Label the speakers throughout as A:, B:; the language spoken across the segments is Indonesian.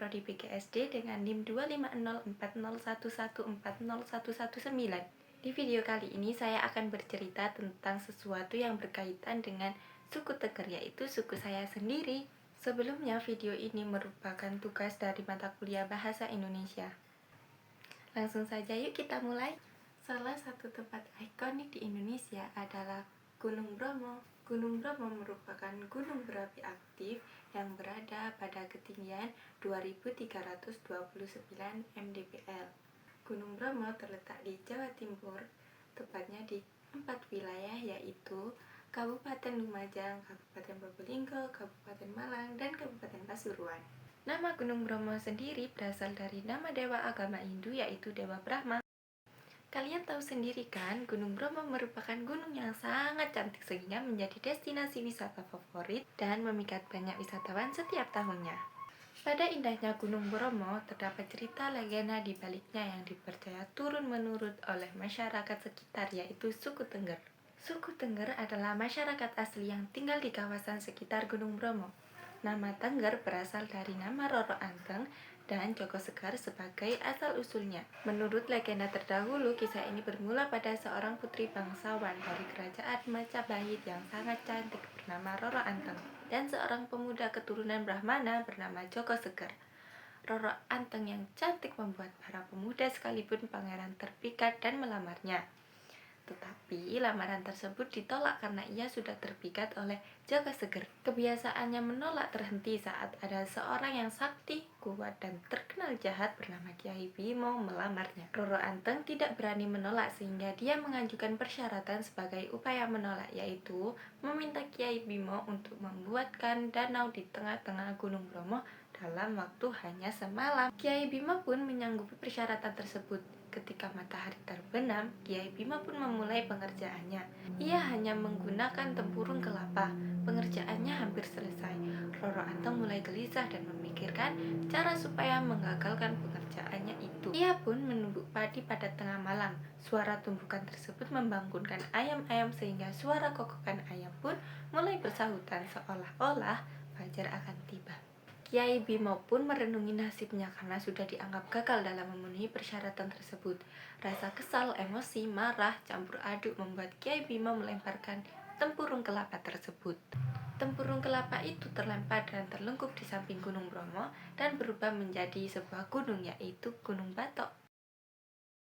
A: Prodi PGSD dengan NIM 25040114019. Di video kali ini saya akan bercerita tentang sesuatu yang berkaitan dengan suku Tengger, yaitu suku saya sendiri. Sebelumnya, video ini merupakan tugas dari mata kuliah Bahasa Indonesia. Langsung saja yuk kita mulai. Salah satu tempat ikonik di Indonesia adalah Gunung Bromo. Gunung Bromo merupakan gunung berapi aktif yang berada pada ketinggian 2329 mdpl. Gunung Bromo terletak di Jawa Timur, tepatnya di 4 wilayah, yaitu Kabupaten Lumajang, Kabupaten Probolinggo, Kabupaten Malang, dan Kabupaten Pasuruan. Nama Gunung Bromo sendiri berasal dari nama dewa agama Hindu, yaitu Dewa Brahma. Kalian tahu sendiri kan, Gunung Bromo merupakan gunung yang sangat cantik sehingga menjadi destinasi wisata favorit dan memikat banyak wisatawan setiap tahunnya. Pada indahnya Gunung Bromo, terdapat cerita legenda di baliknya yang dipercaya turun-menurun oleh masyarakat sekitar, yaitu suku Tengger. Suku Tengger adalah masyarakat asli yang tinggal di kawasan sekitar Gunung Bromo. Nama Tengger berasal dari nama Roro Anteng dan Joko Sekar sebagai asal-usulnya. Menurut legenda terdahulu, kisah ini bermula pada seorang putri bangsawan dari kerajaan Majapahit yang sangat cantik bernama Roro Anteng dan seorang pemuda keturunan Brahmana bernama Joko Sekar. Roro Anteng yang cantik membuat para pemuda sekalipun pangeran terpikat dan melamarnya. Tetapi lamaran tersebut ditolak karena ia sudah terpikat oleh Joko Sekar. Kebiasaannya menolak terhenti saat ada seorang yang sakti, kuat, dan terkenal jahat bernama Kiai Bimo melamarnya. Roro Anteng tidak berani menolak sehingga dia mengajukan persyaratan sebagai upaya menolak, yaitu meminta Kiai Bimo untuk membuatkan danau di tengah-tengah Gunung Bromo dalam waktu hanya semalam. Kiai Bimo pun menyanggupi persyaratan tersebut. Ketika matahari terbenam, Kiai Bima pun memulai pengerjaannya. Ia hanya menggunakan tempurung kelapa. Pengerjaannya hampir selesai. Roro Anteng mulai gelisah dan memikirkan cara supaya menggagalkan pengerjaannya itu. Ia pun menumbuk padi pada tengah malam. Suara tumbukan tersebut membangunkan ayam-ayam sehingga suara kokokan ayam pun mulai bersahutan seolah-olah fajar akan tiba. Kiai Bimo pun merenungi nasibnya karena sudah dianggap gagal dalam memenuhi persyaratan tersebut. Rasa kesal, emosi, marah, campur aduk membuat Kiai Bimo melemparkan tempurung kelapa tersebut. Tempurung kelapa itu terlempar dan terlengkup di samping Gunung Bromo dan berubah menjadi sebuah gunung, yaitu Gunung Batok.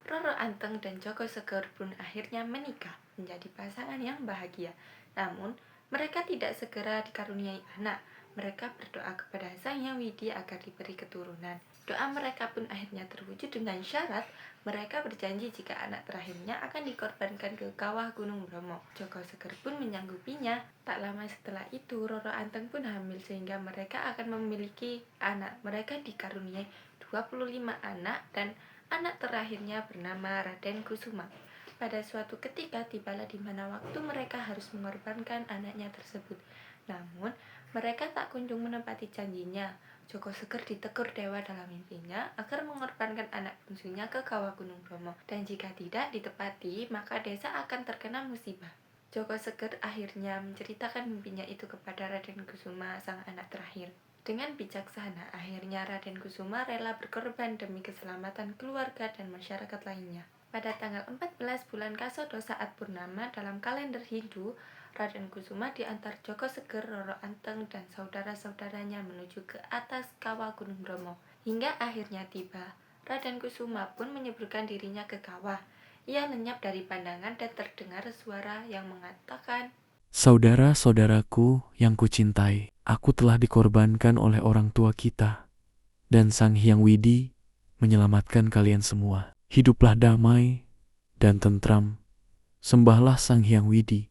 A: Roro Anteng dan Joko Sekar pun akhirnya menikah menjadi pasangan yang bahagia. Namun, mereka tidak segera dikaruniai anak. Mereka berdoa kepada Sang Hyang Widi agar diberi keturunan. Doa mereka pun akhirnya terwujud dengan syarat mereka berjanji jika anak terakhirnya akan dikorbankan ke kawah Gunung Bromo. Joko Sekar pun menyanggupinya. Tak lama setelah itu, Roro Anteng pun hamil sehingga mereka akan memiliki anak. Mereka dikaruniai 25 anak dan anak terakhirnya bernama Raden Kusuma. Pada suatu ketika tibalah di mana waktu mereka harus mengorbankan anaknya tersebut. Namun, mereka tak kunjung menepati janjinya. Joko Sekar ditegur dewa dalam mimpinya agar mengorbankan anak bungsunya ke kawah Gunung Bromo. Dan jika tidak ditepati, maka desa akan terkena musibah. Joko Sekar akhirnya menceritakan mimpinya itu kepada Raden Kusuma, sang anak terakhir. Dengan bijaksana, akhirnya Raden Kusuma rela berkorban demi keselamatan keluarga dan masyarakat lainnya. Pada tanggal 14 bulan Kasodo saat purnama dalam kalender Hindu, Raden Kusuma diantar Joko Sekar, Roro Anteng, dan saudara-saudaranya menuju ke atas kawah Gunung Bromo. Hingga akhirnya tiba, Raden Kusuma pun menyeberkan dirinya ke kawah. Ia lenyap dari pandangan dan terdengar suara yang mengatakan,
B: "Saudara-saudaraku yang kucintai, aku telah dikorbankan oleh orang tua kita, dan Sang Hyang Widi menyelamatkan kalian semua. Hiduplah damai dan tentram, sembahlah Sang Hyang Widi.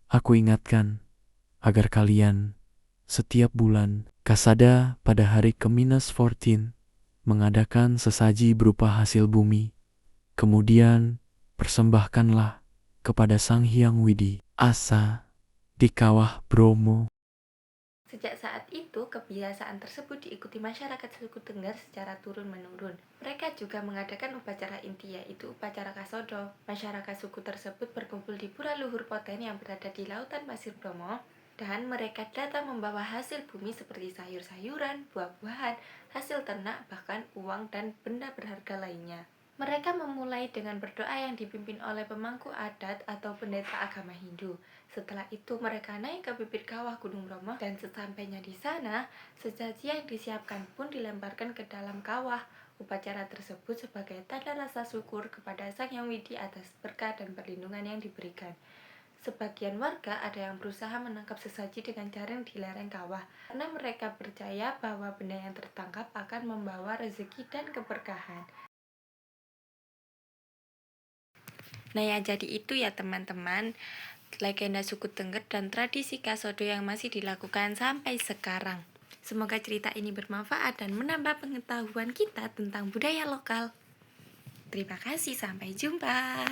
B: Aku ingatkan agar kalian setiap bulan Kasada pada hari ke-14 mengadakan sesaji berupa hasil bumi. Kemudian persembahkanlah kepada Sang Hyang Widi Asa di kawah Bromo."
A: Sejak saat itu, kebiasaan tersebut diikuti masyarakat suku Tengger secara turun-menurun. Mereka juga mengadakan upacara inti, yaitu upacara Kasodo. Masyarakat suku tersebut berkumpul di Pura Luhur Poten yang berada di lautan Pasir Bromo. dan mereka datang membawa hasil bumi seperti sayur-sayuran, buah-buahan, hasil ternak, bahkan uang dan benda berharga lainnya. Mereka memulai dengan berdoa yang dipimpin oleh pemangku adat atau pendeta agama Hindu. Setelah itu mereka naik ke bibir kawah Gunung Bromo dan sesampainya di sana, sesaji yang disiapkan pun dilemparkan ke dalam kawah. Upacara tersebut sebagai tanda rasa syukur kepada Sang Hyang Widi atas berkah dan perlindungan yang diberikan. Sebagian warga ada yang berusaha menangkap sesaji dengan jaring di lereng kawah karena mereka percaya bahwa benda yang tertangkap akan membawa rezeki dan keberkahan. Nah ya, jadi itu ya teman-teman, legenda suku Tengger dan tradisi kasodo yang masih dilakukan sampai sekarang. Semoga cerita ini bermanfaat dan menambah pengetahuan kita tentang budaya lokal. Terima kasih, sampai jumpa.